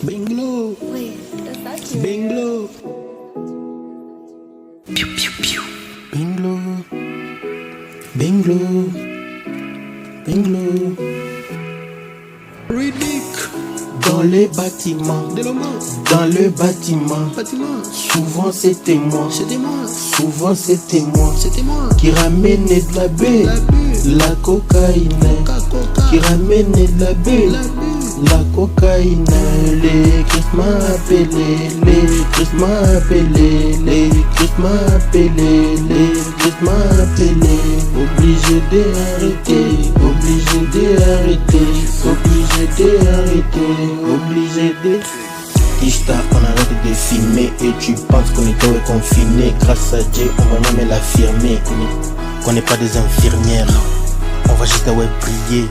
Binglo. Wait, is that you? Binglo. Piu piu piu. Binglo. Binglo. Binglo. Riddick. Dans les bâtiments, dans le bâtiment, souvent c'était moi, souvent c'était moi, qui ramenait de la baie, la cocaïne, qui ramenait de la baie, la cocaïne. Les Chris m'appelaient, les Chris m'appelaient, les Chris m'appelaient, les Chris m'appelaient. Obligé d'arrêter, obligé d'arrêter, obligé d'arrêter, obligé de... Kista, on arrête de filmer et tu penses qu'on est confiné. Grâce à Dieu, on va même l'affirmer. Qu'on n'est pas des infirmières. On va juste prier,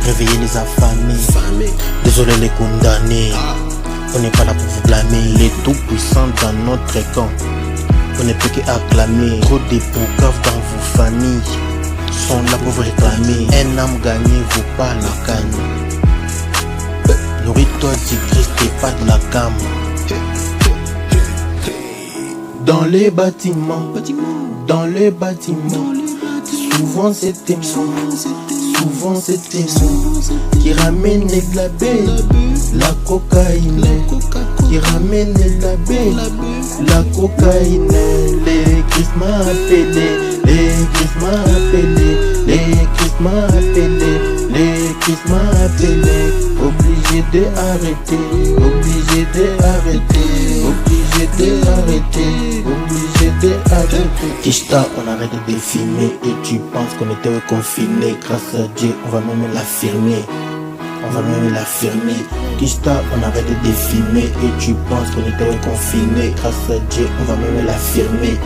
réveiller les affamés. Désolé les condamnés. On n'est pas là pour vous blâmer. Les tout puissants dans notre camp. On ne peut qu'acclamer. Trop de poucaves dans vos familles sont là pour vous réclamer. Un âme gagné vaut pas la canne. Nourris-toi du Christ et pas de la gamme. Dans les bâtiments, dans les bâtiments, souvent c'était moi, souvent c'était moi, qui ramenait de la baie, la cocaïne, qui ramenait de la baie, la cocaïne. Les Christ m'appelaient, les Christ m'appelaient, les Christ m'appelaient, les Christ m'appelaient. Obligé d'arrêter, obligé d'arrêter, obligé d'arrêter, obligé d'arrêter. Kista, on arrête de filmer et tu penses qu'on était confiné. Grâce à Dieu, on va même l'affirmer. On va même l'affirmer. Kista, on arrête de filmer et tu penses qu'on était confiné. Grâce à Dieu, on va même l'affirmer.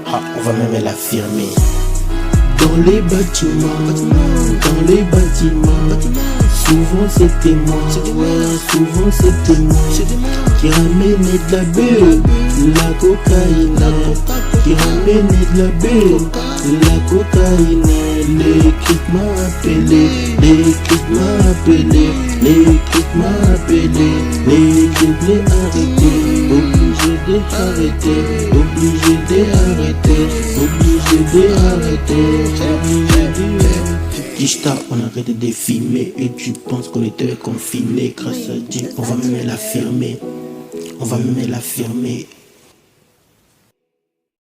Ah, on va même l'affirmer. Dans les bâtiments, dans les bâtiments, souvent c'était moi, souvent c'était moi, qui ramenait de la baie, la cocaïne, qui ramenait de la baie, la cocaïne. Les Christ m'appelaient, les Christ m'appelaient, les Christ m'appelaient, les Christ m'ont arrêté, obligé d'arrêter, obligé d'arrêter, obligé d'arrêter. Kista, on arrête de filmer et tu penses qu'on était confiné. Grâce à Dieu, on va même l'affirmer. On va même l'affirmer.